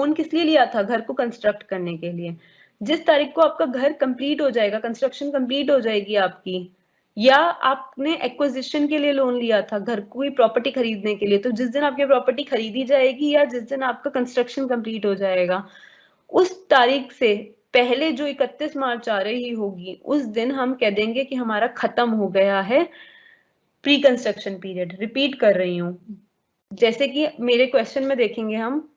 Loan किस लिए लिया था? घर को कंस्ट्रक्ट करने के लिए। जिस तारीख को आपका घर कंप्लीट हो जाएगा, कंस्ट्रक्शन कंप्लीट हो जाएगी आपकी, या आपने एक्विजिशन के लिए लोन लिया था घर कोई प्रॉपर्टी खरीदने के लिए, तो जिस दिन आपकी प्रॉपर्टी खरीदी जाएगी या जिस दिन आपका कंस्ट्रक्शन कंप्लीट हो जाएगा, उस तारीख से पहले जो 31 मार्च आ रही होगी, उस दिन हम कह देंगे कि हमारा खत्म हो गया है प्री कंस्ट्रक्शन पीरियड। रिपीट कर रही हूँ, जैसे कि मेरे क्वेश्चन में देखेंगे हम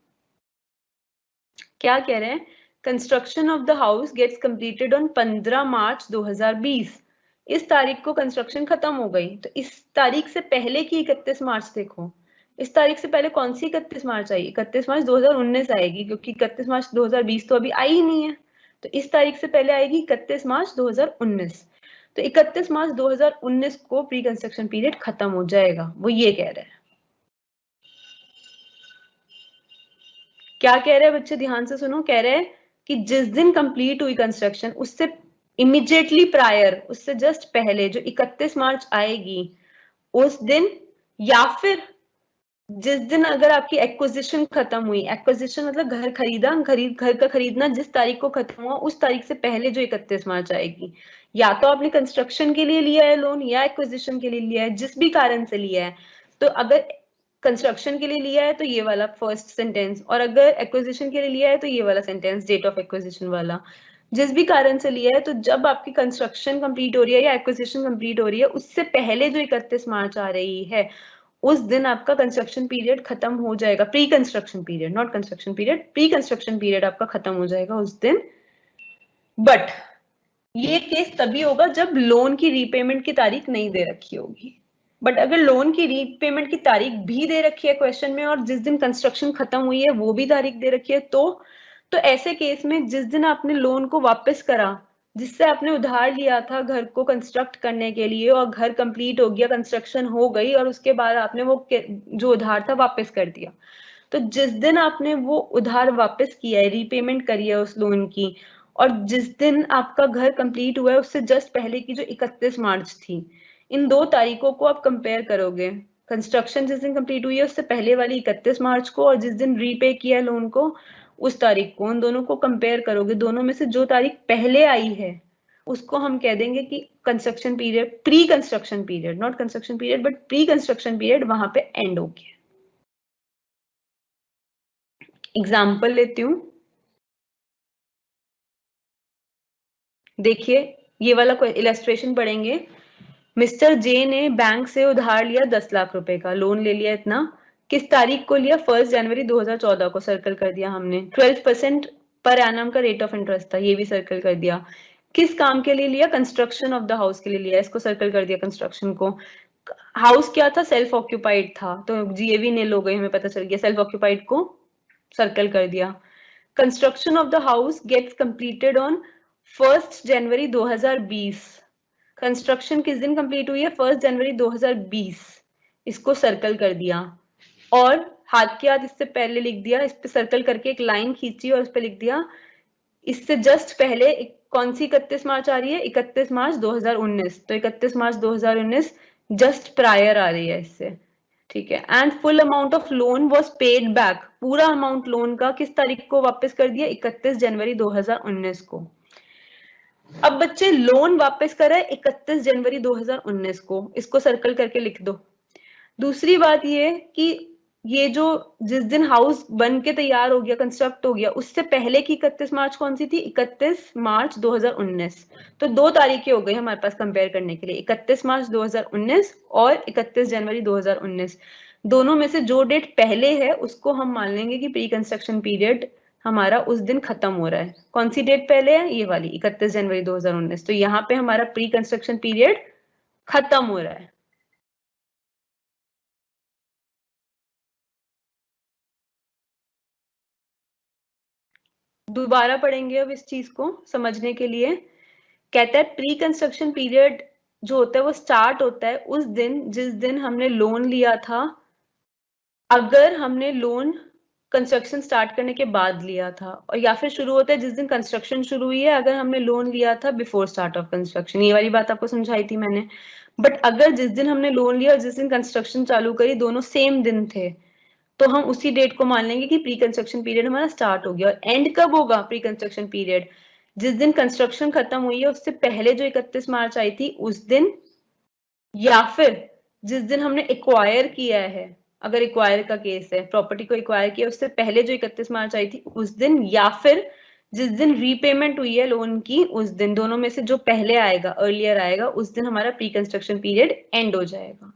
क्या कह रहे हैं। Construction of the house gets completed on 15 March 2020। इस तारीख को कंस्ट्रक्शन खत्म हो गई, तो इस तारीख से पहले की 31 मार्च देखो, इस तारीख से पहले कौन सी 31 मार्च आई? 31 मार्च 2019 आएगी, क्योंकि 31 मार्च 2020 तो अभी आई ही नहीं है, तो इस तारीख से पहले आएगी 31 मार्च 2019। तो 31 मार्च 2019 को प्री कंस्ट्रक्शन पीरियड खत्म हो जाएगा, वो ये कह रहे हैं। क्या कह रहे हैं बच्चे, ध्यान से सुनो। कह रहे हैं कि जिस दिन कंप्लीट हुई कंस्ट्रक्शन, उससे इमीडिएटली प्रायर, उससे जस्ट पहले जो 31 मार्च आएगी उस दिन, या फिर जिस दिन अगर आपकी एक्विजिशन खत्म हुई, एक्विजिशन मतलब घर खरीदा, घर का खरीदना जिस तारीख को खत्म हुआ, उस तारीख से पहले जो 31 मार्च आएगी, या तो आपने कंस्ट्रक्शन के लिए लिया है लोन या एक्विजिशन के लिए लिया है, जिस भी कारण से लिया है। तो अगर कंस्ट्रक्शन के लिए लिया है तो ये वाला फर्स्ट सेंटेंस, और अगर एक्विजिशन के लिए लिया है तो ये वाला सेंटेंस, डेट ऑफ एक्विजिशन वाला। जिस भी कारण से लिया है, तो जब आपकी कंस्ट्रक्शन कंप्लीट हो रही है या एक्विजिशन कंप्लीट हो रही है, उससे पहले जो 31 मार्च आ रही है, उस दिन आपका कंस्ट्रक्शन पीरियड खत्म हो जाएगा। Pre construction period, not construction period, pre construction period आपका खत्म हो जाएगा उस दिन। बट ये केस तभी होगा जब लोन की रीपेमेंट की तारीख नहीं दे रखी होगी। बट अगर लोन की रीपेमेंट की तारीख भी दे रखी है क्वेश्चन में, और जिस दिन कंस्ट्रक्शन खत्म हुई है वो भी तारीख दे रखी है, तो ऐसे केस में जिस दिन आपने लोन को वापस करा, जिससे आपने उधार लिया था घर को कंस्ट्रक्ट करने के लिए, और घर कंप्लीट हो गया, कंस्ट्रक्शन हो गई, और उसके बाद आपने वो जो उधार था वापस कर दिया, तो जिस दिन आपने वो उधार वापस किया है, रीपेमेंट करी है उस लोन की, और जिस दिन आपका घर कंप्लीट हुआ है उससे जस्ट पहले की जो 31 मार्च थी, इन दो तारीखों को आप कंपेयर करोगे। कंस्ट्रक्शन जिस दिन कंप्लीट हुई है उससे पहले वाली 31 मार्च को, और जिस दिन रीपे किया लोन को उस तारीख को, उन दोनों को कंपेयर करोगे। दोनों में से जो तारीख पहले आई है उसको हम कह देंगे कि construction period, pre construction period, not construction period but pre construction period वहां पे एंड हो गया। एग्जाम्पल लेती हूँ, देखिए ये वाला इलस्ट्रेशन पढ़ेंगे। मिस्टर जे ने बैंक से उधार लिया 10 लाख रुपए का, लोन ले लिया इतना, किस तारीख को लिया? 1 जनवरी 2014 को, सर्कल कर दिया हमने। 12% पर एनम का रेट ऑफ इंटरेस्ट था, ये भी सर्कल कर दिया। किस काम के लिए लिया? कंस्ट्रक्शन ऑफ द हाउस के लिए लिया, इसको सर्कल कर दिया कंस्ट्रक्शन को। हाउस क्या था? सेल्फ ऑक्यूपाइड था, तो जीएवी नील हो गई, हमें पता चल गया, सेल्फ ऑक्यूपाइड को सर्कल कर दिया। Construction of the house gets completed on 1 January 2020। Construction किस दिन कंप्लीट हुई है? 1 जनवरी 2020, इसको सर्कल कर दिया, और हाथ के हाथ इससे पहले लिख दिया, इस पे सर्कल करके एक लाइन खींची और इस पे लिख दिया इससे जस्ट पहले कौन सी 31 मार्च आ रही है? 31 मार्च 2019, तो 31 मार्च 2019 जस्ट प्रायर आ रही है इससे, ठीक है। And full amount of loan was paid back, पूरा अमाउंट लोन का किस तारीख को वापस कर दिया? 31 जनवरी 2019 को। अब बच्चे लोन वापस करा 31 जनवरी 2019 को, इसको सर्कल करके लिख दो। दूसरी बात ये कि ये जो जिस दिन हाउस बन के तैयार हो गया, कंस्ट्रक्ट हो गया, उससे पहले की 31 मार्च कौन सी थी? 31 मार्च 2019। तो दो तारीखें हो गई हमारे पास कंपेयर करने के लिए, 31 मार्च 2019 और 31 जनवरी 2019। दोनों में से जो डेट पहले है उसको हम मान लेंगे कि प्री कंस्ट्रक्शन पीरियड हमारा उस दिन खत्म हो रहा है। कौन सी डेट पहले है? ये वाली 31 जनवरी 2019। तो यहाँ पे हमारा प्री कंस्ट्रक्शन पीरियड खत्म हो रहा है। दोबारा पढ़ेंगे अब इस चीज को समझने के लिए। कहता है प्री कंस्ट्रक्शन पीरियड जो होता है वो स्टार्ट होता है उस दिन जिस दिन हमने लोन लिया था, अगर हमने लोन कंस्ट्रक्शन स्टार्ट करने के बाद लिया था, और या फिर शुरू होता है जिस दिन कंस्ट्रक्शन शुरू हुई है, अगर हमने लोन लिया था बिफोर स्टार्ट ऑफ कंस्ट्रक्शन। ये वाली बात आपको समझाई थी मैंने। बट अगर जिस दिन हमने लोन लिया और जिस दिन कंस्ट्रक्शन चालू करी दोनों सेम दिन थे, तो हम उसी डेट को मान लेंगे कि प्री कंस्ट्रक्शन पीरियड हमारा स्टार्ट हो गया। और एंड कब होगा प्री कंस्ट्रक्शन पीरियड? जिस दिन कंस्ट्रक्शन खत्म हुई है उससे पहले जो 31 मार्च आई थी उस दिन, या फिर जिस दिन हमने एक्वायर किया है, अगर एक्वायर का केस है, प्रॉपर्टी को एक्वायर किया उससे पहले जो 31 मार्च आई थी उस दिन, या फिर जिस दिन रीपेमेंट हुई है लोन की उस दिन। दोनों में से जो पहले आएगा, अर्लियर आएगा, उस दिन हमारा प्री कंस्ट्रक्शन पीरियड एंड हो जाएगा।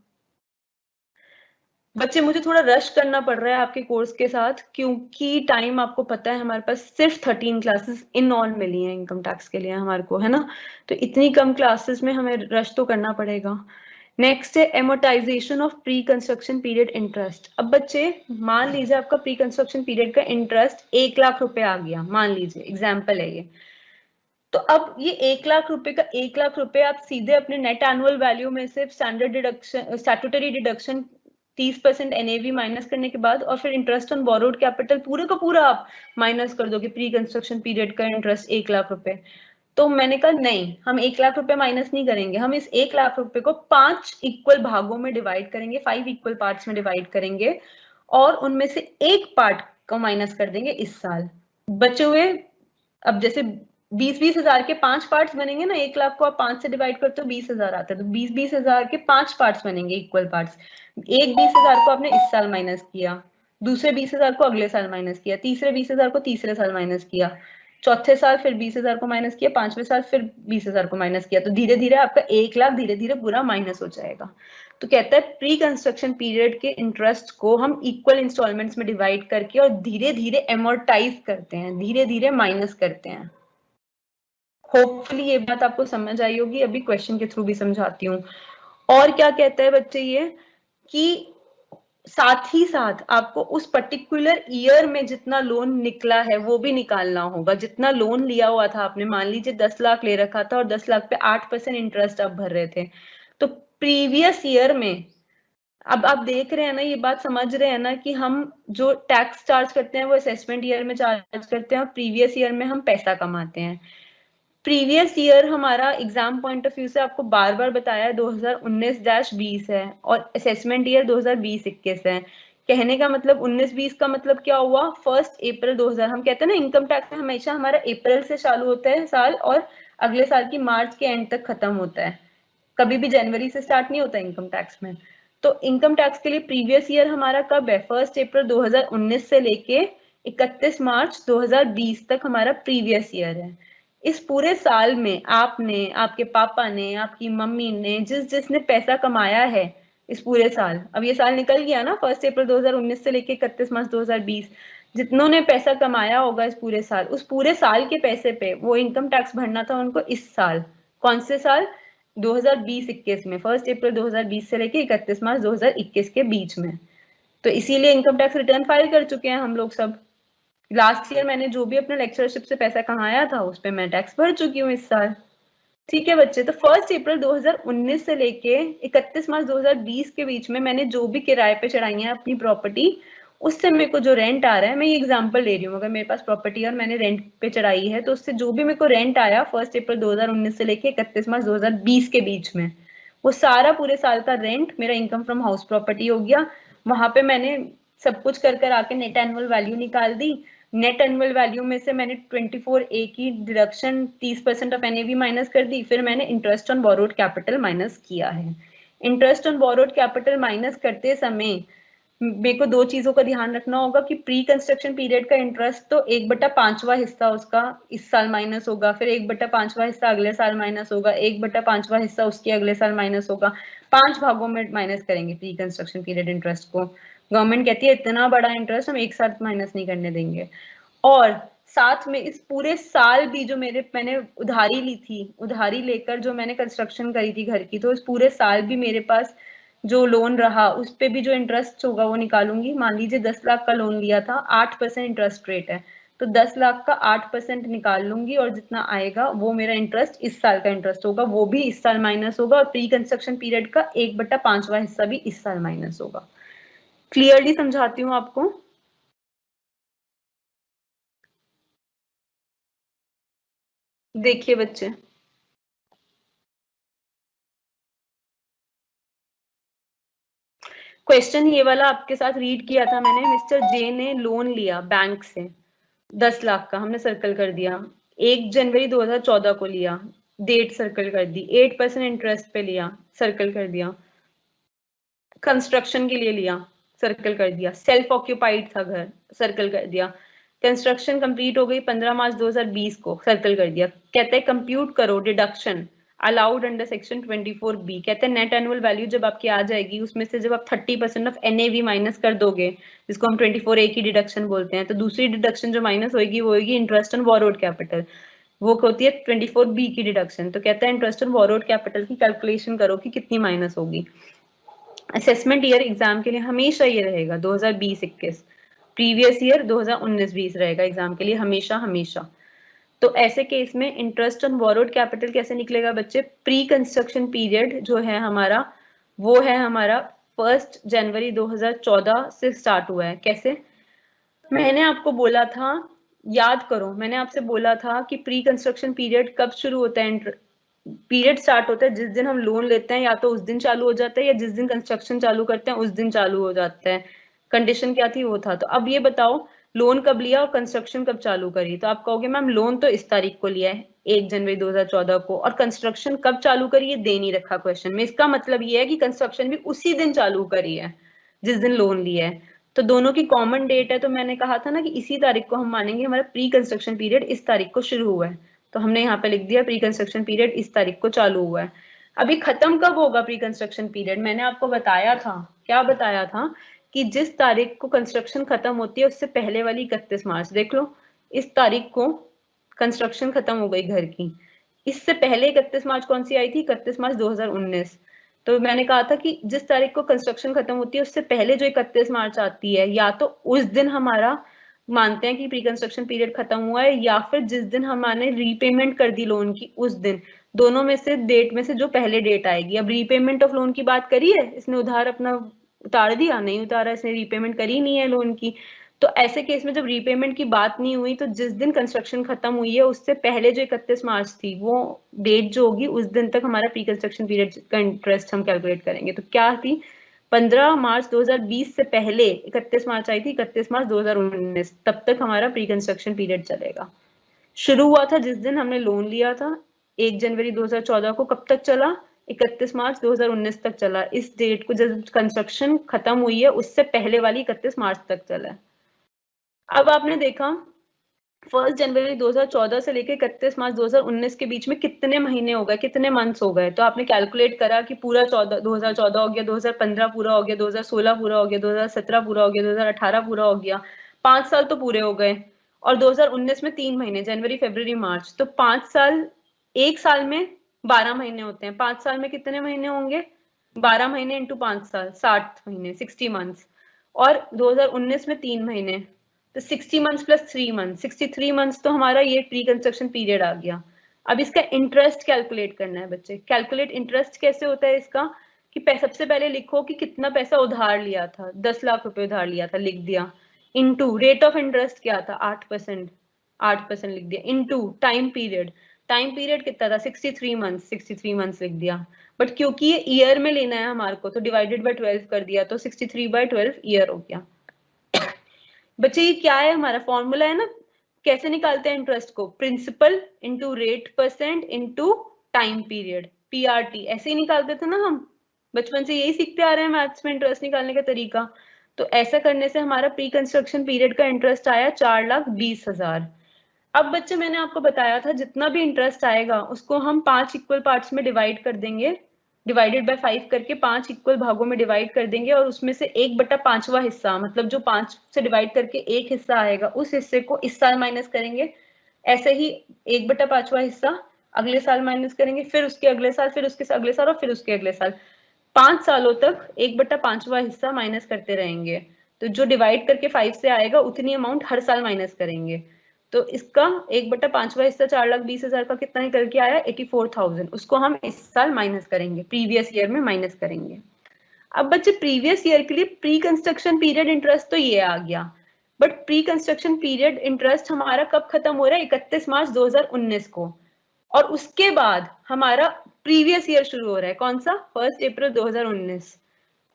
बच्चे मुझे थोड़ा रश करना पड़ रहा है आपके कोर्स के साथ, क्योंकि टाइम आपको पता है हमारे पास सिर्फ 13 क्लासेस इन ऑल मिली हैं इनकम टैक्स के लिए हमारे को, है ना। तो इतनी कम क्लासेस में हमें रश तो करना पड़ेगा। नेक्स्ट है amortisation of pre construction period interest. अब बच्चे मान लीजिए आपका प्री कंस्ट्रक्शन पीरियड का इंटरेस्ट 1 लाख रुपए आ गया, मान लीजिए, एग्जाम्पल है ये। तो अब ये 1 लाख रुपए का 1 लाख रुपए आप सीधे अपने नेट एनुअल वैल्यू में से standard deduction, statutory deduction 30% NAV minus करने के बाद, और फिर इंटरेस्ट ऑन बोरोड कैपिटल पूरे का पूरा आप माइनस कर दोगे प्री कंस्ट्रक्शन पीरियड का इंटरेस्ट 1 लाख रुपए। तो मैंने कहा नहीं, हम 1 लाख रुपए माइनस नहीं करेंगे, हम इस 1 लाख रुपए को 5 इक्वल भागों में डिवाइड करेंगे, 5 इक्वल पार्ट्स में डिवाइड करेंगे, और उनमें से एक पार्ट को माइनस कर देंगे इस साल। बचे हुए, अब जैसे 20-20 हजार के 5 पार्ट्स बनेंगे ना, 1 लाख को आप 5 से डिवाइड करते हो 20,000 आता है, तो 20-20 हजार के 5 पार्ट्स बनेंगे, इक्वल पार्ट्स। एक 20,000 को आपने इस साल माइनस किया, दूसरे 20,000 को अगले साल माइनस किया, तीसरे 20,000 को तीसरे साल माइनस किया, चौथे साल फिर 20,000 को माइनस किया, पांचवें साल फिर 20,000 को माइनस किया। तो धीरे धीरे आपका 1 लाख धीरे धीरे पूरा माइनस हो जाएगा। तो कहता है प्री कंस्ट्रक्शन पीरियड के इंटरेस्ट को हम इक्वल इंस्टॉलमेंट्स में डिवाइड करके और धीरे धीरे एमोर्टाइज करते हैं, धीरे धीरे माइनस करते हैं। होपफुली ये बात आपको समझ आई होगी, अभी क्वेश्चन के थ्रू भी समझाती हूँ। और क्या कहता है बच्चे ये, कि साथ ही साथ आपको उस पर्टिकुलर ईयर में जितना लोन निकला है वो भी निकालना होगा। जितना लोन लिया हुआ था आपने, मान लीजिए 10 लाख ले रखा था और 10 लाख पे 8% इंटरेस्ट आप भर रहे थे, तो प्रीवियस ईयर में, अब आप देख रहे हैं ना, ये बात समझ रहे हैं ना, कि हम जो टैक्स चार्ज करते हैं वो असेसमेंट ईयर में चार्ज करते हैं और प्रीवियस ईयर में हम पैसा कमाते हैं। प्रीवियस ईयर हमारा एग्जाम पॉइंट ऑफ व्यू से आपको बार बार बताया है 2019-20 है, और असेसमेंट ईयर 2020-21 है। कहने का मतलब 19-20 का मतलब क्या हुआ, 1 अप्रैल 2000। हम कहते हैं ना इनकम टैक्स में हमेशा हमारा अप्रैल से चालू होता है साल, और अगले साल की मार्च के एंड तक खत्म होता है, कभी भी जनवरी से स्टार्ट नहीं होता इनकम टैक्स में। तो इनकम टैक्स के लिए प्रीवियस ईयर हमारा कब है, 1 अप्रैल 2019 से लेके 31 मार्च 2020 तक हमारा प्रीवियस ईयर है। इस पूरे साल में आपने, आपके पापा ने, आपकी मम्मी ने, जिसने पैसा कमाया है इस पूरे साल, अब ये साल निकल गया ना 1 अप्रैल 2019 से लेके 31 मार्च 2020, जितनों ने पैसा कमाया होगा इस पूरे साल, उस पूरे साल के पैसे पे वो इनकम टैक्स भरना था उनको इस साल। कौन से साल, 2020-21 में, 1 अप्रैल 2020 से लेके 31 मार्च 2021 के बीच में। तो इसीलिए इनकम टैक्स रिटर्न फाइल कर चुके हैं हम लोग सब। लास्ट ईयर मैंने जो भी अपने लेक्चरशिप से पैसा कमाया था उस पर मैं टैक्स भर चुकी हूँ इस साल। ठीक है बच्चे, तो 1 अप्रैल 2019 से लेके 31 मार्च 2020 के बीच में मैंने जो भी किराए पे चढ़ाई है अपनी प्रॉपर्टी, उससे मेरे को जो रेंट आ रहा है, मैं ये एग्जांपल ले रही हूँ, अगर मेरे पास प्रॉपर्टी और मैंने रेंट पे चढ़ाई है तो उससे जो भी मेरे को रेंट आया 1 अप्रैल 2019 से लेके 31 मार्च 2020 के बीच में, वो सारा पूरे साल का रेंट मेरा इनकम फ्रॉम हाउस प्रॉपर्टी हो गया। वहां पे मैंने सब कुछ कर कर आके नेट एनुअल वैल्यू निकाल दी। नेट एनुअल वैल्यू में से मैंने 24A की डिडक्शन 30% ऑफ एनएवी माइनस कर दी, फिर मैंने interest on borrowed capital minus किया है। Interest on borrowed capital minus करते समय मेरे को दो चीजों का ध्यान रखना होगा कि प्री कंस्ट्रक्शन पीरियड का इंटरेस्ट तो 1/5वां हिस्सा उसका इस साल माइनस होगा, फिर 1/5वां हिस्सा अगले साल माइनस होगा, 1/5वां हिस्सा उसके अगले साल माइनस होगा। 5 भागों में माइनस करेंगे प्री कंस्ट्रक्शन पीरियड इंटरेस्ट को। गवर्नमेंट कहती है इतना बड़ा इंटरेस्ट हम एक साथ माइनस नहीं करने देंगे। और साथ में इस पूरे साल भी जो मैंने उधारी ली थी, उधारी लेकर जो मैंने कंस्ट्रक्शन करी थी घर की, तो इस पूरे साल भी मेरे पास जो लोन रहा उस पे भी जो इंटरेस्ट होगा वो निकालूंगी। मान लीजिए 10 लाख का लोन लिया था, 8% इंटरेस्ट रेट है, तो 10 लाख का 8% निकाल लूंगी, और जितना आएगा वो मेरा इंटरेस्ट इस साल का इंटरेस्ट होगा, वो भी इस साल माइनस होगा, और प्री कंस्ट्रक्शन पीरियड का 1/5वां हिस्सा भी इस साल माइनस होगा। क्लियरली समझाती हूँ आपको। देखिए बच्चे, क्वेश्चन ये वाला आपके साथ रीड किया था मैंने। मिस्टर जे ने लोन लिया बैंक से 10 लाख का, हमने सर्कल कर दिया। 1 जनवरी 2014 को लिया, डेट सर्कल कर दी। 8% इंटरेस्ट पे लिया, सर्कल कर दिया। कंस्ट्रक्शन के लिए लिया, सर्कल कर दिया। सेल्फ ऑक्यूपाइड था घर, सर्कल कर दिया। कंस्ट्रक्शन कंप्लीट हो गई 15 मार्च 2020 को, सर्कल कर दिया। कहते हैं कंप्यूट करो deduction allowed under section 24B। कहते हैं नेट एनुअल वैल्यू जब आपकी आ जाएगी, उसमें से जब आप 30% ऑफ NAV माइनस कर दोगे, जिसको हम 24A की डिडक्शन बोलते हैं, तो दूसरी डिडक्शन जो माइनस होगी वो होगी इंटरेस्ट ऑन बोरोड कैपिटल। वो होती है 24B की डिडक्शन। तो कहता है इंटरेस्ट ऑन बोरोड कैपिटल की कैलकुलेशन करो कि कितनी माइनस होगी। असेसमेंट ईयर एग्जाम के लिए हमेशा ये रहेगा 2020-21, प्रीवियस ईयर 2019-20 रहेगा एग्जाम के लिए हमेशा हमेशा। तो ऐसे केस में इंटरेस्ट ऑन बोरोड कैपिटल कैसे निकलेगा बच्चे? प्री कंस्ट्रक्शन पीरियड जो है हमारा, वो है हमारा 1 जनवरी 2014 से स्टार्ट हुआ है। कैसे? मैंने आपको बोला था, याद करो, मैंने आपसे बोला था कि प्री कंस्ट्रक्शन पीरियड कब शुरू होता है? पीरियड स्टार्ट होता है जिस दिन हम लोन लेते हैं, या तो उस दिन चालू हो जाता है, या जिस दिन कंस्ट्रक्शन चालू करते हैं उस दिन चालू हो जाता है। कंडीशन क्या थी? वो था। तो अब ये बताओ लोन कब लिया और कंस्ट्रक्शन कब चालू करी? तो आप कहोगे मैम लोन तो इस तारीख को लिया है 1 जनवरी 2014 को, और कंस्ट्रक्शन कब चालू करी ये दे नहीं रखा क्वेश्चन में। इसका मतलब ये है कि कंस्ट्रक्शन भी उसी दिन चालू करी है जिस दिन लोन लिया है। तो दोनों की कॉमन डेट है, तो मैंने कहा था ना कि इसी तारीख को हम मानेंगे हमारा प्री कंस्ट्रक्शन पीरियड इस तारीख को शुरू हुआ है। तो हमने यहाँ पे लिख दिया प्री कंस्ट्रक्शन पीरियड इस तारीख को चालू हुआ है। अभी खत्म कब होगा प्री कंस्ट्रक्शन पीरियड? मैंने आपको बताया था, क्या बताया था, कि जिस तारीख को कंस्ट्रक्शन खत्म होती है उससे पहले वाली 31 मार्च। देख लो, इस तारीख को कंस्ट्रक्शन खत्म हो गई घर की, इससे पहले 31 मार्च कौन सी आई थी? 31 मार्च 2019। तो मैंने कहा था कि जिस तारीख को कंस्ट्रक्शन खत्म होती है उससे पहले जो 31 मार्च आती है, या तो उस दिन हमारा मानते हैं कि प्री कंस्ट्रक्शन पीरियड खत्म हुआ है, या फिर जिस दिन हमने रीपेमेंट कर दी लोन की उस दिन। दोनों में से डेट में से जो पहले डेट आएगी। अब रीपेमेंट ऑफ लोन की बात करी है इसने? उधार अपना उतार दिया? नहीं उतारा, इसने रीपेमेंट करी नहीं है लोन की। तो ऐसे केस में जब रीपेमेंट की बात नहीं हुई, तो जिस दिन कंस्ट्रक्शन खत्म हुई है उससे पहले जो 31 मार्च थी, वो डेट जो होगी उस दिन तक हमारा प्री कंस्ट्रक्शन पीरियड का इंटरेस्ट हम कैलकुलेट करेंगे। तो क्या थी? 15 मार्च 2020 से पहले 31 मार्च आई थी, 31 मार्च 2019 तब तक हमारा प्री कंस्ट्रक्शन पीरियड चलेगा। शुरू हुआ था जिस दिन हमने लोन लिया था 1 जनवरी 2014 को, कब तक चला? 31 मार्च 2019 तक चला। इस डेट को जब कंस्ट्रक्शन खत्म हुई है उससे पहले वाली 31 मार्च तक चला है। अब आपने देखा 1 जनवरी 2014 से लेकर 31 मार्च 2019 के बीच में कितने महीने हो गए, कितने मंथ्स हो गए? तो आपने कैलकुलेट करा कि पूरा 2014 हो गया, 2015 पूरा हो गया, 2016 पूरा हो गया, 2017 पूरा हो गया, 2018 पूरा हो गया, 5 साल तो पूरे हो गए। और 2019 में 3 महीने, जनवरी फरवरी मार्च, तो 5 साल, एक साल में 12 महीने होते हैं। 5 साल में कितने महीने होंगे? 12 महीने इंटू 5 साल, 60 महीने, 60 मंथ्स। और 2019 में 3 महीने, तो 60 मंथ्स प्लस 3 मंथ, 63 मंथ्स तो हमारा ये प्री कंस्ट्रक्शन पीरियड आ गया। अब इसका इंटरेस्ट कैलकुलेट करना है बच्चे। कैलकुलेट इंटरेस्ट कैसे होता है इसका? कि सबसे पहले लिखो कि कितना पैसा उधार लिया था। 10 लाख रुपए उधार लिया था, लिख दिया। इनटू रेट ऑफ इंटरेस्ट क्या था? 8%, 8% लिख दिया। Into time period, time period कितना था? 63 मंथ्स, 63 मंथ्स लिख दिया। बट क्योंकि ये ईयर में लेना है हमारे को, तो डिवाइडेड बाय 12 कर दिया, तो 63/12 ईयर हो गया। बच्चे ये क्या है? हमारा फॉर्मूला है ना, कैसे निकालते हैं इंटरेस्ट को? Principal into rate percent into time period, PRT, ऐसे ही निकालते थे ना हम, बचपन से यही सीखते आ रहे हैं मैथ्स में इंटरेस्ट निकालने का तरीका। तो ऐसा करने से हमारा प्री कंस्ट्रक्शन पीरियड का इंटरेस्ट आया 4,20,000। अब बच्चे मैंने आपको बताया था जितना भी इंटरेस्ट आएगा उसको हम 5 इक्वल पार्ट्स में डिवाइड कर देंगे, डिवाइडेड बाय 5 करके 5 इक्वल भागों में डिवाइड कर देंगे, और उसमें से 1/5वां हिस्सा, मतलब जो 5 से डिवाइड करके एक हिस्सा आएगा उस हिस्से को इस साल माइनस करेंगे। ऐसे ही 1/5वां हिस्सा अगले साल माइनस करेंगे, फिर उसके अगले साल, फिर उसके अगले साल, और फिर उसके अगले साल। 5 सालों तक 1/5वां हिस्सा माइनस करते रहेंगे। तो जो डिवाइड करके 5 से आएगा उतनी अमाउंट हर साल माइनस करेंगे। तो इसका 1/5वां हिस्सा 4,20,000 का कितना निकल के आया? 84,000। उसको हम इस साल माइनस करेंगे, प्रीवियस ईयर में माइनस करेंगे। अब बच्चे प्रीवियस ईयर के लिए प्री कंस्ट्रक्शन पीरियड इंटरेस्ट तो ये आ गया, but pre construction period interest हमारा कब खत्म हो रहा है? 31 मार्च 2019 को। और उसके बाद हमारा प्रीवियस ईयर शुरू हो रहा है, कौन सा? 1 अप्रैल 2019।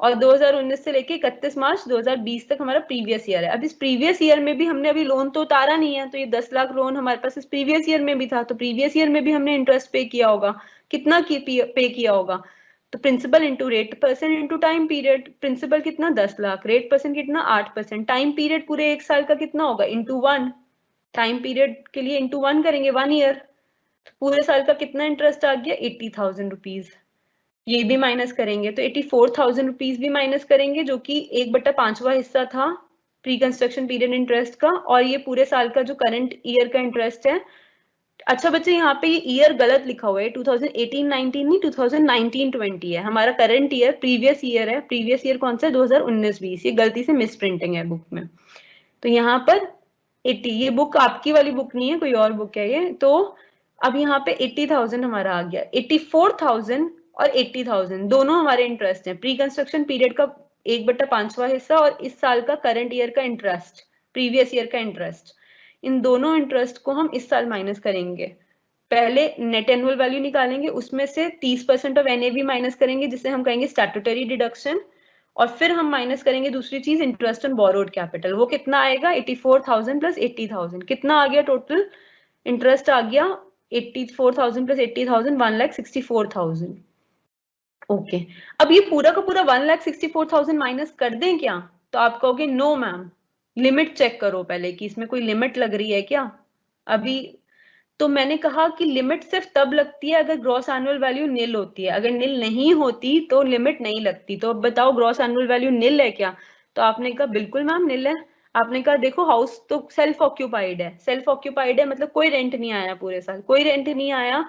और 2019 से लेके 31 मार्च 2020 तक हमारा प्रीवियस ईयर है। अब इस प्रीवियस ईयर में भी हमने अभी लोन तो उतारा नहीं है, तो ये 10 लाख लोन हमारे पास इस प्रीवियस ईयर में भी था, तो प्रीवियस ईयर में भी हमने इंटरेस्ट पे किया होगा। कितना पे किया होगा? तो principal into rate percent into time period. Principal कितना? 10 लाख। रेट परसेंट कितना? 8%। टाइम पीरियड पूरे 1 साल का कितना होगा? इंटू 1। टाइम पीरियड के लिए इंटू 1 करेंगे, 1 ईयर। पूरे साल का कितना इंटरेस्ट आ गया? 80,000 रुपीज। ये भी माइनस करेंगे तो 84,000 रुपीज भी माइनस करेंगे, जो कि 1/5वां हिस्सा था प्री कंस्ट्रक्शन पीरियड इंटरेस्ट का, और ये पूरे साल का जो करंट ईयर का इंटरेस्ट है। अच्छा बच्चे, यहाँ पे ये ईयर गलत लिखा हुआ है, 2018-19 नहीं, 2019-20 है हमारा करंट ईयर। प्रीवियस ईयर है, प्रीवियस ईयर कौन सा है? 2019-20। ये गलती से मिस प्रिंटिंग है बुक में। तो यहाँ पर 80, ये बुक आपकी वाली बुक नहीं है, कोई और बुक है ये। तो अब यहाँ पे 80,000 हमारा आ गया। 84,000 और 80,000 दोनों हमारे इंटरेस्ट हैं, प्री कंस्ट्रक्शन पीरियड का 1/5वां हिस्सा और इस साल का करंट ईयर का इंटरेस्ट, प्रीवियस ईयर का इंटरेस्ट। इन दोनों इंटरेस्ट को हम इस साल माइनस करेंगे। पहले नेट एनुअल वैल्यू निकालेंगे, उसमें से 30% ऑफ एनएवी माइनस करेंगे, जिसे हम कहेंगे स्टैट्यूटरी डिडक्शन। और फिर हम माइनस करेंगे दूसरी चीज, इंटरेस्ट ऑन बोरोड कैपिटल। वो कितना आएगा? 84,000 प्लस 80,000। कितना आ गया टोटल इंटरेस्ट? आ गया 84,000 प्लस 80,000, 1,64,000। ओके। अब ये पूरा का पूरा 1,64,000 माइनस कर दें क्या? तो आप कहोगे नो मैम, लिमिट चेक करो पहले कि इसमें कोई लिमिट लग रही है क्या अभी। तो मैंने कहा कि लिमिट सिर्फ तब लगती है अगर ग्रॉस एनुअल वैल्यू निल होती है। अगर निल नहीं होती तो लिमिट नहीं लगती। तो अब बताओ ग्रॉस एनुअल वैल्यू निल है क्या? तो आपने कहा बिल्कुल मैम निल है। आपने कहा देखो हाउस तो सेल्फ ऑक्यूपाइड है। सेल्फ ऑक्यूपाइड है मतलब कोई रेंट नहीं आया पूरे साल, कोई रेंट नहीं आया,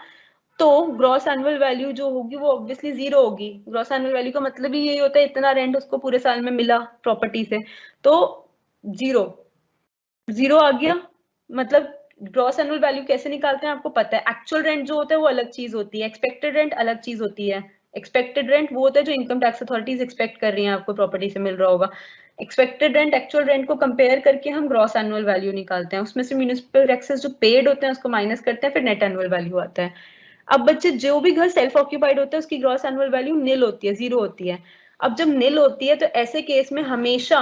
तो ग्रॉस एनुअल वैल्यू जो होगी वो ऑब्वियसली जीरो होगी। ग्रॉस एनुअल वैल्यू का मतलब ही यही होता है इतना रेंट उसको पूरे साल में मिला प्रॉपर्टी से, तो जीरो। जीरो आ गया। मतलब ग्रॉस एनुअल वैल्यू कैसे निकालते हैं आपको पता है। एक्चुअल रेंट जो होता है वो अलग चीज होती है, एक्सपेक्टेड रेंट अलग चीज होती है। एक्सपेक्टेड रेंट वो होता है जो इनकम टैक्स अथॉरिटीज एक्सपेक्ट कर रही हैं आपको प्रॉपर्टी से मिल रहा होगा। एक्सपेक्टेड रेंट एक्चुअल रेंट को कंपेयर करके हम ग्रॉस एनुअल वैल्यू निकालते हैं। उसमें से म्यूनिसिपल टैक्सेस जो पेड होते हैं उसको माइनस करते हैं, फिर नेट एनुअल वैल्यू आता है। अब बच्चे जो भी घर सेल्फ ऑक्यूपाइड होता है उसकी ग्रॉस एनुअल वैल्यू निल होती है, जीरो होती है। अब जब निल होती है तो ऐसे केस में हमेशा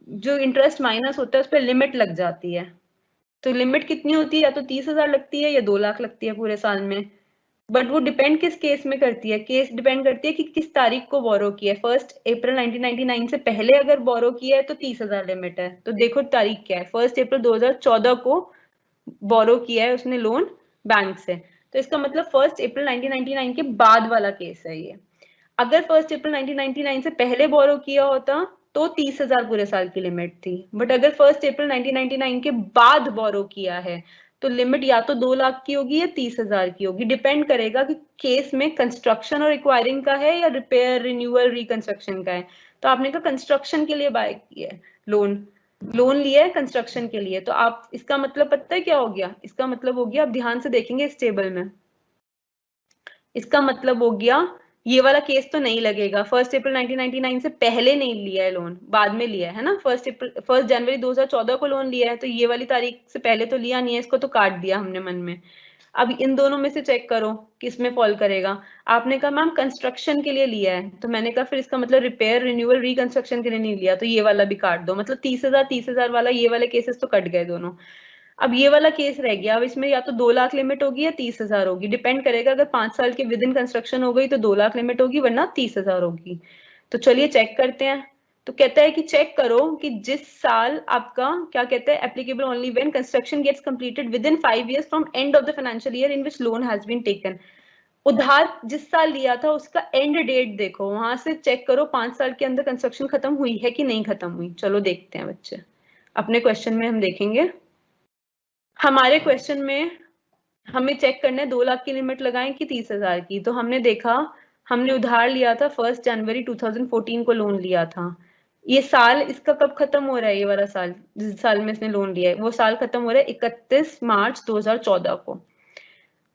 जो इंटरेस्ट माइनस होता है उस पर लिमिट लग जाती है। तो लिमिट कितनी होती है? या तो 30,000 लगती है या 2 लाख लगती है पूरे साल में। बट वो डिपेंड किस केस में करती है? केस डिपेंड करती है कि किस तारीख को बोरो किया है। 1 अप्रैल 1999 से पहले अगर बोरो किया है तो 30,000 लिमिट है। तो देखो तारीख क्या है, 1 अप्रैल 2014 को बोरो किया है उसने लोन बैंक से, तो इसका मतलब 1 अप्रैल 1999 के बाद वाला केस है ये। अगर 1 अप्रैल 1999 से पहले बोरो किया होता तो 30,000 पूरे साल की लिमिट थी। बट अगर 1 अप्रैल 1999 के बाद बोरो किया है तो लिमिट या तो 2 लाख की होगी या 30,000 की होगी। डिपेंड करेगा कि केस में कंस्ट्रक्शन और एक्वायरिंग का है या रिपेयर रिन्यूअल रिकंस्ट्रक्शन का है। तो आपने कहा कंस्ट्रक्शन के लिए बाय किया है लोन, लोन लिया है कंस्ट्रक्शन के लिए, तो आप इसका मतलब पता है क्या हो गया? इसका मतलब हो गया, आप ध्यान से देखेंगे इस टेबल में, इसका मतलब हो गया ये वाला केस तो नहीं लगेगा। 1 अप्रैल 1999 से पहले नहीं लिया है लोन, बाद में लिया है ना। 1 जनवरी 2014 को लोन लिया है, तो ये वाली तारीख से पहले तो लिया नहीं है, इसको तो काट दिया हमने मन में। अब इन दोनों में से चेक करो किस में फॉल करेगा। आपने कहा मैम कंस्ट्रक्शन के लिए लिया है, तो मैंने कहा फिर इसका मतलब रिपेयर रिन्यूअल रिकंस्ट्रक्शन के लिए नहीं लिया, तो ये वाला भी काट दो। मतलब 30,000 वाला, ये वाले केसेस तो कट गए दोनों। अब ये वाला केस रह गया। अब इसमें या तो 2 लाख लिमिट होगी या 30,000 होगी, डिपेंड करेगा। अगर 5 साल के विद इन कंस्ट्रक्शन हो गई तो 2 लाख लिमिट होगी, वरना 30,000 होगी। तो चलिए चेक करते हैं। तो कहता है कि चेक करो कि जिस साल आपका, क्या कहता है, applicable only when construction gets completed within 5 years from end of the financial year in which loan has been taken. उधार जिस साल लिया था उसका एंड डेट देखो, वहां से चेक करो 5 साल के अंदर कंस्ट्रक्शन खत्म हुई है कि नहीं खत्म हुई। चलो देखते हैं बच्चे, अपने क्वेश्चन में हम देखेंगे। हमारे क्वेश्चन में हमें चेक करना है 2 लाख की लिमिट लगाएं कि 30,000 की। तो हमने देखा, हमने उधार लिया था 1 जनवरी 2014 को लोन लिया था। ये साल इसका कब खत्म हो रहा है? ये वाला साल जिस साल में इसने लोन लिया है वो साल खत्म हो रहा है 31 मार्च 2014 को।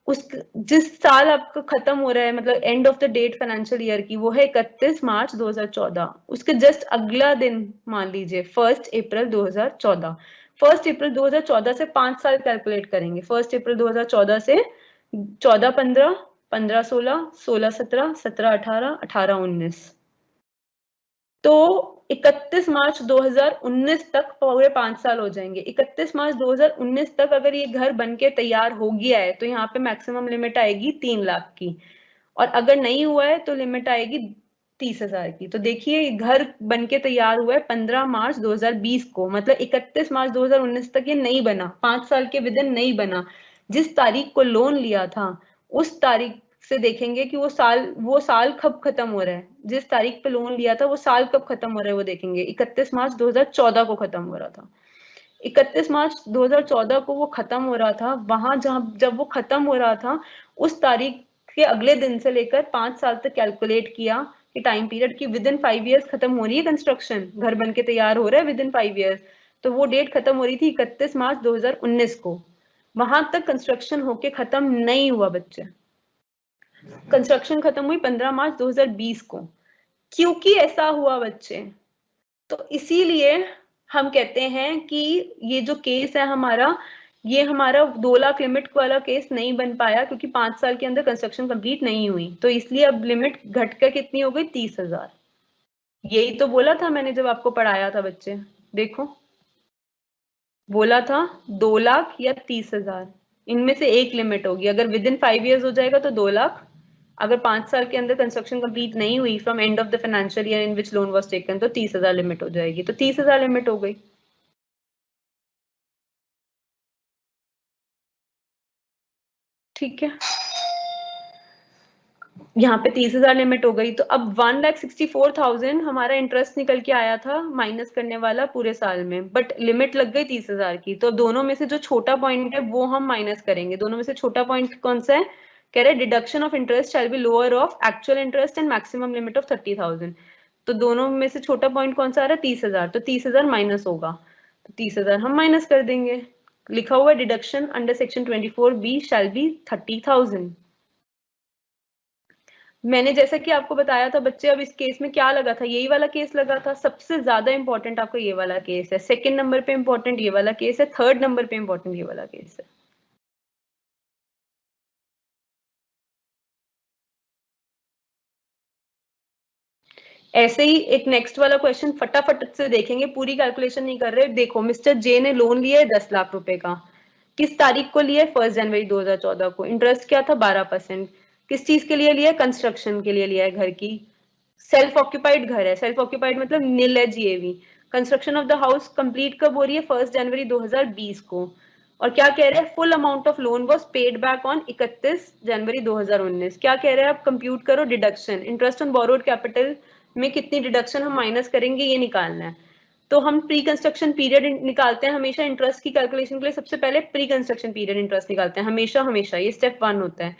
उस जिस साल आपका खत्म हो रहा है, मतलब end of the date financial year की, वो है 31 मार्च 2014। उसके जस्ट अगला दिन मान लीजिए 1 अप्रैल 2014। 1 अप्रैल 2014 से 5 साल कैलकुलेट करेंगे। 1 अप्रैल 2014 से 14-15, 15-16, 16-17, 17-18, 18-19, तो 31 मार्च 2019 तक पूरे 5 साल हो जाएंगे। 31 मार्च 2019 तक अगर ये घर बनके तैयार हो गया है तो यहाँ पे मैक्सिमम लिमिट आएगी 3 लाख की, और अगर नहीं हुआ है तो लिमिट आएगी 30,000 की। तो देखिए घर बनके तैयार हुआ है 15 मार्च 2020 को, मतलब 31 मार्च 2019 तक ये नहीं बना, 5 साल के विद इन नहीं बना। जिस तारीख को लोन लिया था उस तारीख से देखेंगे कि वो साल कब खत्म हो रहा है, जिस तारीख पे लोन लिया था वो साल कब खत्म हो रहा है वो देखेंगे। 31 मार्च 2014 को खत्म हो रहा था। 31 मार्च 2014 को वो खत्म हो रहा था। वहां जब वो खत्म हो रहा था उस तारीख के अगले दिन से लेकर 5 साल तक कैलकुलेट किया कि टाइम पीरियड की विद इन 5 ईयर्स खत्म हो रही है कंस्ट्रक्शन, घर बन के तैयार हो रहा है विद इन 5 ईयर्स। तो वो डेट खत्म हो रही थी 31 मार्च 2019 को। वहां तक कंस्ट्रक्शन होके खत्म नहीं हुआ बच्चे, कंस्ट्रक्शन खत्म हुई 15 मार्च 2020 को। क्योंकि ऐसा हुआ बच्चे, तो इसीलिए हम कहते हैं कि ये जो केस है हमारा, ये हमारा 2 लाख लिमिट वाला केस नहीं बन पाया क्योंकि 5 साल के अंदर कंस्ट्रक्शन कंप्लीट नहीं हुई। तो इसलिए अब लिमिट घटकर कितनी हो गई, 30,000। यही तो बोला था मैंने जब आपको पढ़ाया था बच्चे, देखो बोला था 2 लाख या 30,000, इनमें से एक लिमिट होगी। अगर विद इन 5 ईयर्स हो जाएगा तो 2 लाख, अगर 5 साल के अंदर कंस्ट्रक्शन कंप्लीट नहीं हुई from end of the financial year in which loan was taken तो 30,000 लिमिट हो जाएगी। तो 30,000 लिमिट हो गई। ठीक है, यहाँ पे 30,000 लिमिट हो गई। तो अब 1,64,000 हमारा इंटरेस्ट निकल के आया था माइनस करने वाला पूरे साल में, बट लिमिट लग गई 30,000 की। तो दोनों में से जो छोटा पॉइंट है वो हम माइनस करेंगे। दोनों में से छोटा पॉइंट कौन सा है, कह रहे deduction of interest shall be lower of actual interest and maximum limit of 30,000। तो दोनों में से छोटा पॉइंट कौन सा आ रहा है, 30,000। तो 30,000 माइनस होगा, तो 30,000 हम माइनस कर देंगे। लिखा हुआ deduction under section 24B shell be 30,000। मैंने जैसा कि आपको बताया था बच्चे, अब इस केस में क्या लगा था, यही वाला केस लगा था। सबसे ज्यादा इंपॉर्टेंट आपको ये वाला केस है, सेकंड नंबर पे इंपॉर्टेंट ये वाला केस है, थर्ड नंबर पे इंपॉर्टेंट ये वाला केस है। ऐसे ही एक नेक्स्ट वाला क्वेश्चन फटाफट से देखेंगे, पूरी कैलकुलेशन नहीं कर रहे। देखो मिस्टर जे ने लोन लिया है 10 लाख रुपए का, किस तारीख को लिया है, 1 जनवरी 2014 को। इंटरेस्ट क्या था, 12%। किस चीज के लिए लिया है, कंस्ट्रक्शन के लिए लिया है, घर की। सेल्फ ऑक्यूपाइड घर है, सेल्फ ऑक्यूपाइड मतलब नील है GAV. Construction of the house complete कब हो रही है, 1 जनवरी 2020 को। और क्या कह रहे हैं, full amount of loan was paid back on 31 जनवरी 2019। क्या कह रहे हैं, आप कंप्यूट करो deduction, interest on borrowed capital में कितनी डिडक्शन हम माइनस करेंगे ये निकालना है। तो हम प्री कंस्ट्रक्शन पीरियड निकालते हैं हमेशा इंटरेस्ट की कैलकुलेशन के लिए। सबसे पहले प्री कंस्ट्रक्शन पीरियड इंटरेस्ट निकालते हैं हमेशा हमेशा, ये स्टेप 1 होता है।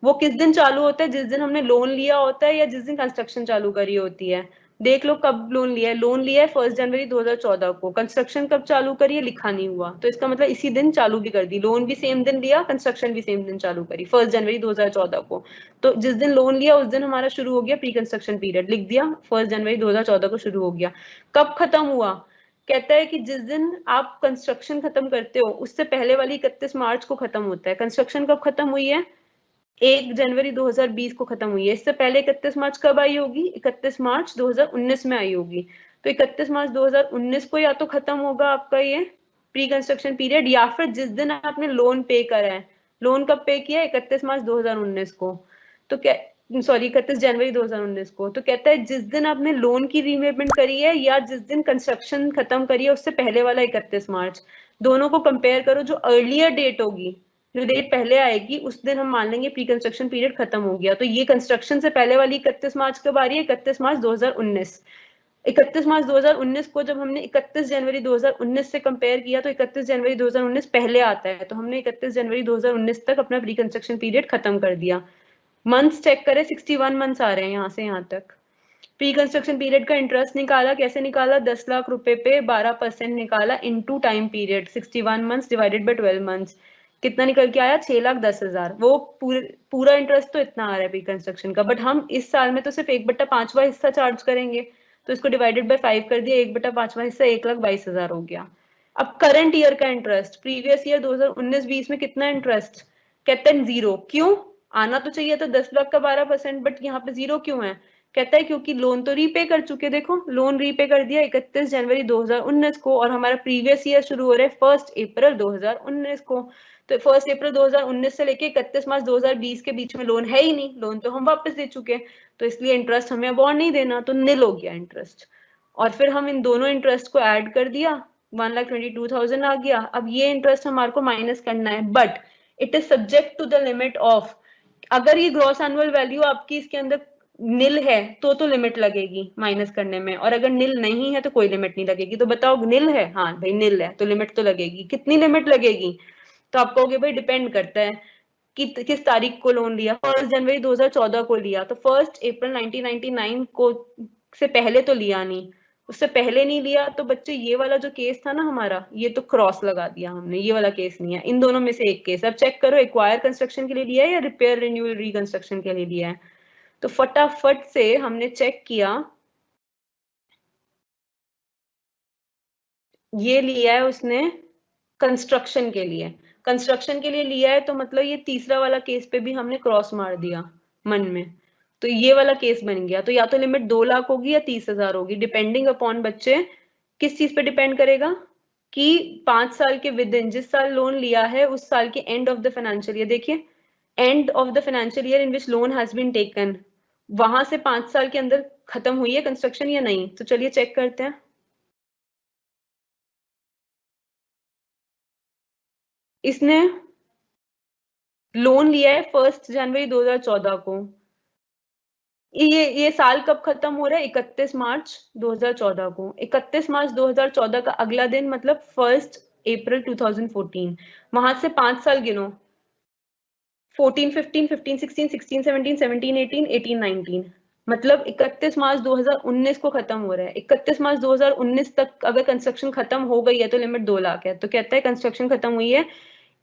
वो किस दिन चालू होता है, जिस दिन हमने लोन लिया होता है या जिस दिन कंस्ट्रक्शन चालू करी होती है। देख लो कब लोन लिया है, लोन लिया है 1 जनवरी 2014 को। कंस्ट्रक्शन कब चालू करी है, लिखा नहीं हुआ, तो इसका मतलब इसी दिन चालू भी कर दी। लोन भी सेम दिन लिया, कंस्ट्रक्शन भी सेम दिन चालू करी, 1 जनवरी 2014 को। तो जिस दिन लोन लिया उस दिन हमारा शुरू हो गया प्री कंस्ट्रक्शन पीरियड, लिख दिया 1 जनवरी 2014 को शुरू हो गया। कब खत्म हुआ, कहता है कि जिस दिन आप कंस्ट्रक्शन खत्म करते हो उससे पहले वाली 31 मार्च को खत्म होता है। कंस्ट्रक्शन कब खत्म हुई है, 1 जनवरी 2020 को खत्म हुई है। इससे पहले 31 मार्च कब आई होगी, 31 मार्च 2019 में आई होगी। तो 31 मार्च 2019 को या तो खत्म होगा आपका ये प्री कंस्ट्रक्शन पीरियड, या फिर जिस दिन आपने लोन पे करा है। लोन कब पे किया, 31 मार्च 2019 को। तो क्या, सॉरी 31 जनवरी 2019 को। तो कहता है जिस दिन आपने लोन की रीपेमेंट करी है या जिस दिन कंस्ट्रक्शन खत्म करी है उससे पहले वाला 31 मार्च, दोनों को कंपेयर करो। जो अर्लियर डेट होगी, जो डेट पहले आएगी, उस दिन हम मान लेंगे प्री कंस्ट्रक्शन पीरियड खत्म हो गया। तो ये कंस्ट्रक्शन से पहले वाली 31 मार्च कब आ रही है, 31 मार्च 2019। 31 मार्च 2019 को जब हमने 31 जनवरी 2019 से कंपेयर किया तो 31 जनवरी 2019 पहले आता है, तो हमने 31 जनवरी 2019 तक अपना प्री कंस्ट्रक्शन पीरियड खत्म कर दिया। मंथ्स चेक करें, 61 मंथ्स आ रहे हैं यहाँ से यहाँ तक। प्री कंस्ट्रक्शन पीरियड का इंटरेस्ट निकाला, कैसे निकाला, 10 लाख रुपए पे 12% निकाला into time period, 61 months divided by 12 months. कितना निकल के आया, 6,10,000। वो पूरा इंटरेस्ट तो इतना आ रहा है प्री कंस्ट्रक्शन का, बट हम इस साल में तो सिर्फ 1/5वां हिस्सा चार्ज करेंगे। तो इसको डिवाइडेड बाय 5 कर दिया, 1/5वां हिस्सा 1,22,000 हो गया। अब करंट ईयर का इंटरेस्ट, प्रीवियस ईयर 2019-20 में कितना इंटरेस्ट, कहते हैं 0। क्यों, आना तो चाहिए था 10 लाख का 12%, बट यहाँ पे 0 क्यों है, कहता है क्योंकि लोन तो रीपे कर चुके, देखो लोन रीपे कर दिया 31 जनवरी 2019 को, और हमारा प्रीवियस ईयर शुरू हो रहा है 1 अप्रैल 2019 को। तो 1 अप्रैल 2019 से लेके 31 मार्च 2020 के बीच में लोन है ही नहीं, लोन तो हम वापस दे चुके हैं, तो इसलिए इंटरेस्ट हमें अब और नहीं देना, तो निल हो गया इंटरेस्ट। और फिर हम इन दोनों इंटरेस्ट को ऐड कर दिया, 1,22,000 आ गया। अब ये इंटरेस्ट हमारे को माइनस करना है, but it is subject to the limit of, अगर ये ग्रॉस एनुअल वैल्यू आपकी इसके अंदर निल है तो लिमिट लगेगी माइनस करने में, और अगर निल नहीं है तो कोई लिमिट नहीं लगेगी। तो बताओ निल है, हाँ भाई निल है तो लिमिट तो लगेगी। कितनी लिमिट लगेगी? तो आप कहोगे भाई डिपेंड करता है कि किस तारीख को लोन लिया। 1 जनवरी 2014 को लिया तो 1 अप्रैल 1999 को से पहले तो लिया नहीं, उससे पहले नहीं लिया, तो बच्चे ये वाला जो केस था ना हमारा, ये तो क्रॉस लगा दिया हमने, ये वाला केस नहीं है। इन दोनों में से एक केस। अब चेक करो एक्वायर कंस्ट्रक्शन के लिए लिया है या रिपेयर रिन्यूअल रिकंस्ट्रक्शन के लिए लिया है। तो फटाफट से हमने चेक किया, ये लिया है उसने कंस्ट्रक्शन के लिए, कंस्ट्रक्शन के लिए लिया है, तो मतलब ये तीसरा वाला केस पे भी हमने क्रॉस मार दिया मन में, तो ये वाला केस बन गया। तो या तो लिमिट 2 लाख होगी या 30,000 होगी, डिपेंडिंग अपॉन बच्चे किस चीज पे डिपेंड करेगा कि 5 साल के विद इन, जिस साल लोन लिया है उस साल के end of the financial year, देखिए end of the financial year in which loan has been taken, वहां से 5 साल के अंदर खत्म हुई है कंस्ट्रक्शन या नहीं। तो चलिए चेक करते हैं। इसने लोन लिया है 1 जनवरी 2014 को, ये साल कब खत्म हो रहा है? 31 मार्च 2014 को। 31 मार्च 2014 का अगला दिन मतलब 1 अप्रैल 2014, वहां से 5 साल गिनो, 14 15 15 16 16 17 17 18 18 19, मतलब 31 मार्च 2019 को खत्म हो रहा है। 31 मार्च 2019 तक अगर कंस्ट्रक्शन खत्म हो गई है तो लिमिट 2 लाख है। तो कहता है कंस्ट्रक्शन खत्म हुई है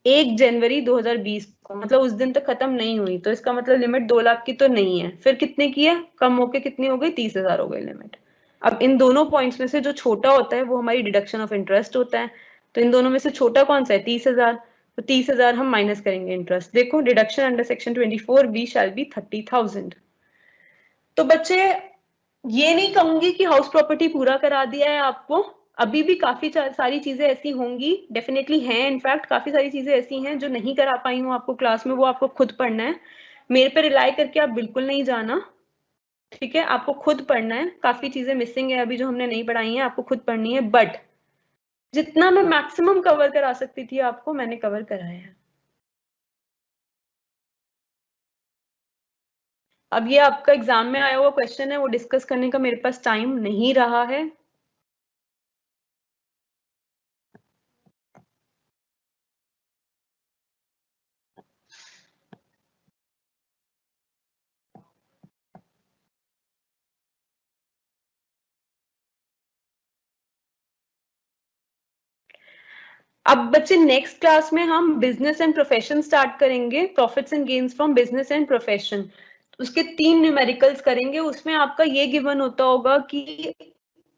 1 जनवरी 2020 को, मतलब उस दिन तक खत्म नहीं हुई, तो इसका मतलब लिमिट 2 लाख की तो नहीं है। फिर कितने की है? कम होके कितनी हो गई? 30,000 हो गई लिमिट। अब इन दोनों पॉइंट्स में से जो छोटा होता है वो हमारी डिडक्शन ऑफ इंटरेस्ट होता है, तो इन दोनों में से छोटा कौन सा है? 30,000। तो 30,000 हम माइनस करेंगे इंटरेस्ट। देखो deduction under section 24 B shall be 30,000। तो बच्चे ये नहीं कहूंगी कि हाउस प्रॉपर्टी पूरा करा दिया है आपको, अभी भी काफी सारी चीजें ऐसी होंगी, डेफिनेटली हैं, इनफैक्ट काफी सारी चीजें ऐसी हैं जो नहीं करा पाई हूँ आपको क्लास में, वो आपको खुद पढ़ना है। मेरे पे रिलाई करके आप बिल्कुल नहीं जाना, ठीक है? आपको खुद पढ़ना है, काफी चीजें मिसिंग है अभी जो हमने नहीं पढ़ाई है, आपको खुद पढ़नी है, बट जितना मैं मैक्सिमम कवर करा सकती थी आपको मैंने कवर कराया है। अब ये आपका एग्जाम में आया हुआ क्वेश्चन है, वो डिस्कस करने का मेरे पास टाइम नहीं रहा है। अब बच्चे नेक्स्ट क्लास में हम बिजनेस एंड प्रोफेशन स्टार्ट करेंगे, profits and gains from business and profession. उसके 3 न्यूमेरिकल्स करेंगे, उसमें आपका ये गिवन होता होगा कि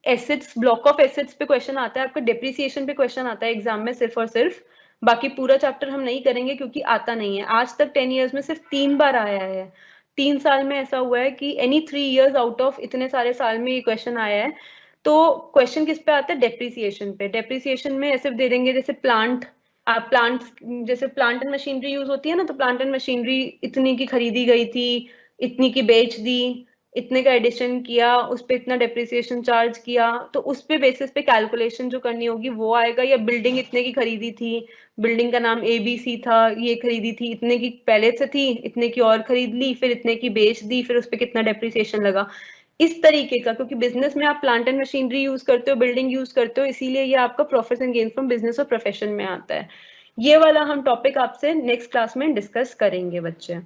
एसेट्स, ब्लॉक ऑफ एसेट्स पे क्वेश्चन आता है, आपका डेप्रिसिएशन पे क्वेश्चन आता है एग्जाम में सिर्फ और सिर्फ। बाकी पूरा चैप्टर हम नहीं करेंगे क्योंकि आता नहीं है। आज तक 10 इयर्स में सिर्फ 3 बार आया है, 3 साल में ऐसा हुआ है कि एनी 3 इयर्स आउट ऑफ इतने सारे साल में ये क्वेश्चन आया है। तो क्वेश्चन किस पे आता है? डेप्रिसिएशन पे। डेप्रिसिएशन में ऐसे दे देंगे जैसे प्लांट, जैसे प्लांट एंड मशीनरी यूज होती है ना, तो प्लांट एंड मशीनरी इतनी की खरीदी गई थी, इतनी की बेच दी, इतने का एडिशन किया, उस पे इतना डेप्रिसिएशन चार्ज किया, तो उस पे बेसिस पे कैलकुलेशन जो करनी होगी वो आएगा। या बिल्डिंग इतने की खरीदी थी, बिल्डिंग का नाम ABC था, ये खरीदी थी, इतने की पहले से थी, इतने की और खरीद ली, फिर इतने की बेच दी, फिर उस पे कितना डेप्रिसिएशन लगा, इस तरीके का। क्योंकि बिजनेस में आप प्लांट एंड मशीनरी यूज करते हो, बिल्डिंग यूज करते हो, इसीलिए ये आपका profits and gains from business और प्रोफेशन में आता है। ये वाला हम टॉपिक आपसे नेक्स्ट क्लास में डिस्कस करेंगे बच्चे।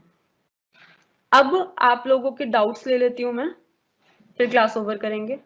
अब आप लोगों के डाउट्स ले लेती हूँ मैं, फिर क्लास ओवर करेंगे।